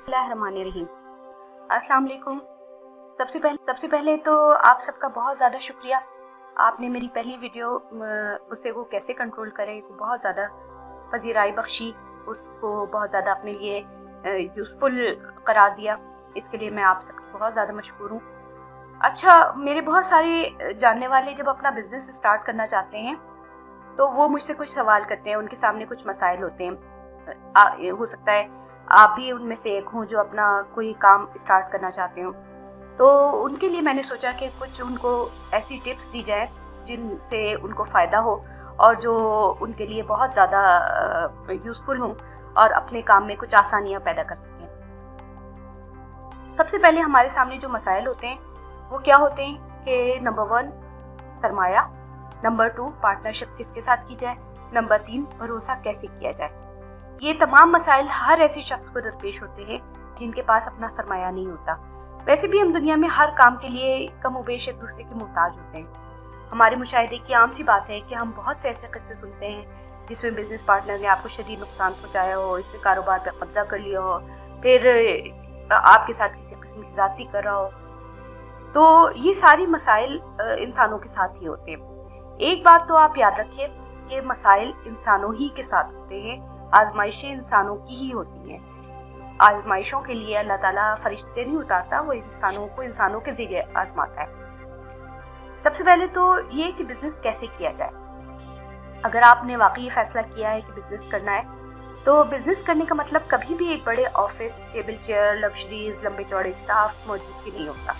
बिस्मिल्लाहिर्रहमानिर्रहीम। अस्सलाम वालेकुम। सबसे पहले तो आप सबका बहुत ज़्यादा शुक्रिया। आपने मेरी पहली वीडियो गुस्से को कैसे कंट्रोल करें को बहुत ज़्यादा पजीराई बख्शी, उसको बहुत ज़्यादा अपने लिए यूज़फुल करार दिया। इसके लिए मैं आप सबकी बहुत ज़्यादा मशकूर हूँ। अच्छा, मेरे बहुत सारे जानने वाले जब अपना बिज़नेस स्टार्ट करना चाहते हैं तो वो मुझसे कुछ सवाल करते हैं, उनके सामने कुछ मसाइल होते हैं। हो सकता है आप भी उनमें से एक हों जो अपना कोई काम स्टार्ट करना चाहते हो। तो उनके लिए मैंने सोचा कि कुछ उनको ऐसी टिप्स दी जाए जिनसे उनको फ़ायदा हो और जो उनके लिए बहुत ज़्यादा यूज़फुल हों और अपने काम में कुछ आसानियाँ पैदा कर सकें। सबसे पहले हमारे सामने जो मसाइल होते हैं वो क्या होते हैं कि नंबर 1 सरमाया, नंबर 2 पार्टनरशिप किसके साथ की जाए, नंबर 3 भरोसा कैसे किया जाए। ये तमाम मसाइल हर ऐसे शख्स को दरपेश होते हैं जिनके पास अपना सरमाया नहीं होता। वैसे भी हम दुनिया में हर काम के लिए कमोबेश एक दूसरे के मुहताज होते हैं। हमारे मुशाहिदे की आम सी बात है कि हम बहुत से ऐसे किस्से सुनते हैं जिसमें बिजनेस पार्टनर ने आपको शदीद नुकसान पहुंचाया हो, इसने कारोबार पर कब्जा कर लिया हो, फिर आपके साथ किसी किस्म की ज़्यादती कर रहा हो। तो ये सारी मसाइल इंसानों के साथ ही होते हैं। एक बात तो आप याद रखिए कि मसाइल इंसानों ही के साथ होते हैं, आजमाइशें इंसानों की ही होती हैं। आजमाइशों के लिए अल्लाह ताला फरिश्ते नहीं उतारता, वो इंसानों के ज़रिए आजमाता है। सबसे पहले तो ये कि बिजनेस कैसे किया जाए। अगर आपने वाकई फैसला किया है कि बिजनेस करना है तो बिजनेस करने का मतलब कभी भी एक बड़े ऑफिस, टेबल चेयर, लग्जरीज, लंबे चौड़े स्टाफ मौजूदगी नहीं होता।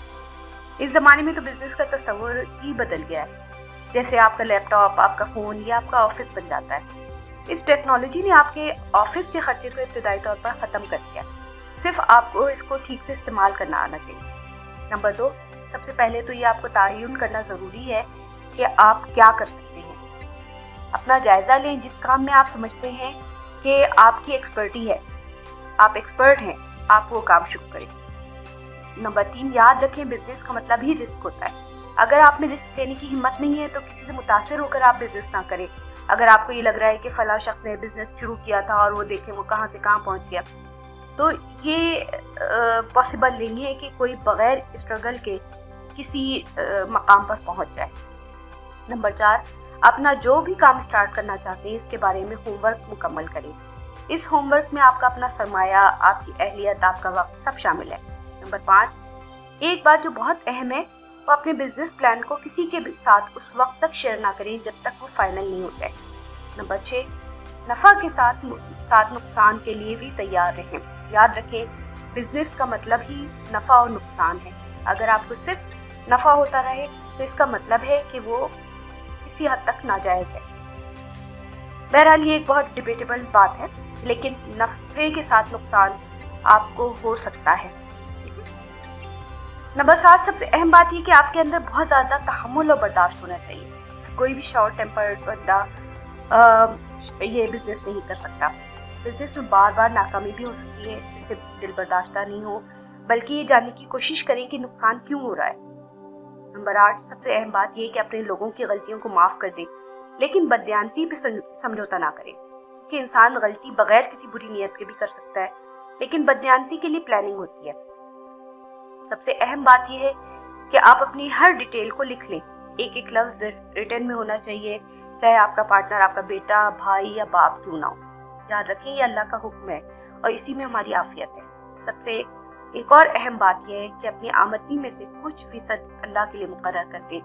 इस ज़माने में तो बिजनेस का तस्वुर ही बदल गया है। जैसे आपका लैपटॉप, आपका फ़ोन या आपका ऑफिस बन जाता है। इस टेक्नोलॉजी ने आपके ऑफिस के खर्चे को इब्तदाई तौर पर ख़त्म कर दिया। सिर्फ आपको इसको ठीक से इस्तेमाल करना आना चाहिए। नंबर 2, सबसे पहले तो ये आपको तयन करना ज़रूरी है कि आप क्या कर सकते हैं। अपना जायज़ा लें, जिस काम में आप समझते हैं कि आपकी एक्सपर्टी है, आप एक्सपर्ट हैं, आप वो काम शुरू करें। नंबर 3, याद रखें बिजनेस का मतलब ही रिस्क होता है। अगर आप में रिस्क लेने की हिम्मत नहीं है तो किसी से मुतासिर होकर आप बिजनेस ना करें। अगर आपको ये लग रहा है कि फला शख्स ने बिजनेस शुरू किया था और वो देखें वो कहाँ से कहाँ पहुँच गया, तो ये पॉसिबल नहीं है कि कोई बगैर स्ट्रगल के किसी मकाम पर पहुँच जाए। नंबर 4, अपना जो भी काम स्टार्ट करना चाहते हैं इसके बारे में होमवर्क मुकम्मल करें। इस होमवर्क में आपका अपना सरमाया, आपकी अहलियत, आपका वक्त सब शामिल है। नंबर 5, एक बात जो बहुत अहम है, वो अपने बिजनेस प्लान को किसी के साथ उस वक्त तक शेयर ना करें जब तक वो फाइनल नहीं हो जाए। नंबर 6, नफ़ा के साथ नुकसान के लिए भी तैयार रहें। याद रखें बिजनेस का मतलब ही नफ़ा और नुकसान है। अगर आपको सिर्फ नफ़ा होता रहे तो इसका मतलब है कि वो किसी हद तक नाजायज़ है। बहरहाल ये एक बहुत डिबेटेबल बात है, लेकिन नफ़े के साथ नुकसान आपको हो सकता है। नंबर 7, सबसे अहम बात ये कि आपके अंदर बहुत ज़्यादा तहम्मुल और बर्दाश्त होना चाहिए। कोई भी शॉर्ट टेम्पर्ड बंदा ये बिजनेस नहीं कर सकता। बिजनेस में बार बार नाकामी भी हो सकती है, इससे दिल बर्दाश्ता नहीं हो, बल्कि ये जानने की कोशिश करें कि नुकसान क्यों हो रहा है। नंबर 8, सबसे अहम बात ये कि अपने लोगों की गलतियों को माफ़ कर दें, लेकिन बददियानती पे समझौता ना करें कि इंसान गलती बगैर किसी बुरी नीयत के भी कर सकता है, लेकिन बददियानती के लिए प्लानिंग होती है। सबसे अहम बात यह है कि आप अपनी हर डिटेल को लिख लें। एक एक लफ्ज़ रिटर्न में होना चाहिए, चाहे आपका पार्टनर, आपका बेटा, भाई या बाप क्यों ना हो। याद रखें ये अल्लाह का हुक्म है और इसी में हमारी आफियत है। सबसे एक और अहम बात यह है कि अपनी आमदनी में से कुछ फीसद अल्लाह के लिए मुकर्रर कर दें।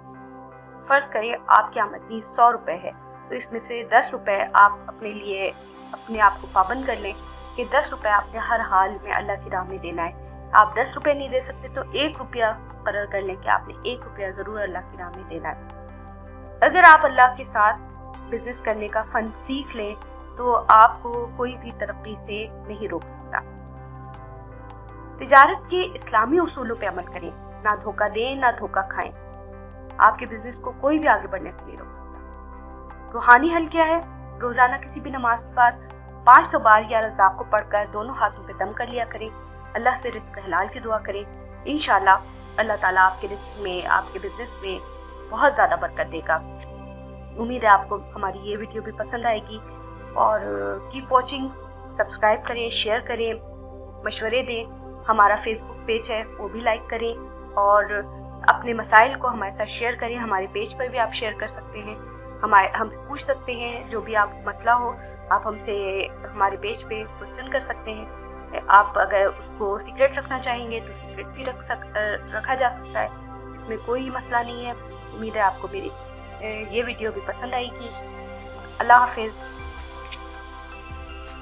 फ़र्ज़ करें आपकी आमदनी 100 रुपये है तो इसमें से 10 रुपये आप अपने लिए अपने आप को पाबंद कर लें कि 10 रुपये आपने हर हाल में अल्लाह की राह में देना है। आप 10 रुपये नहीं दे सकते तो 1 रुपया मुकर्रर कर लें कि आपने 1 रुपया ज़रूर अल्लाह की राह में देना है। अगर आप अल्लाह के साथ बिजनेस करने का फ़न सीख लें तो आपको कोई भी तरक्की से नहीं रोक सकता। तिजारत के इस्लामी उसूलों पर अमल करें, ना धोखा दें ना धोखा खाएं। आपके बिजनेस को कोई भी आगे बढ़ने से नहीं रोक सकता। रूहानी हल क्या है? रोज़ाना किसी भी नमाज के बाद 500 बार या रज़ाक को पढ़कर दोनों हाथों पे दम कर लिया करें। अल्लाह से रिज़्क़ हलाल की दुआ करें। इंशाअल्लाह अल्लाह ताला आपके रिज़्क़ में, आपके बिजनेस में बहुत ज़्यादा बरकत देगा। उम्मीद है आपको हमारी ये वीडियो भी पसंद आएगी और कीप वॉचिंग, सब्सक्राइब करें, शेयर करें مشورے دیں. ہمارا فیس بک پیج ہے وہ بھی لائک کریں اور اپنے مسائل کو ہمارے ساتھ شیئر کریں. ہمارے پیج پر بھی آپ شیئر کر سکتے ہیں, ہم سے پوچھ سکتے ہیں جو بھی آپ مسئلہ ہو آپ ہم سے ہمارے پیج پہ کوشچن کر سکتے ہیں. آپ اگر اس کو سیکریٹ رکھنا چاہیں گے تو سیکریٹ بھی رکھا جا سکتا ہے, اس میں کوئی مسئلہ نہیں ہے. امید ہے آپ کو میری یہ ویڈیو بھی پسند آئے گی. اللہ حافظ.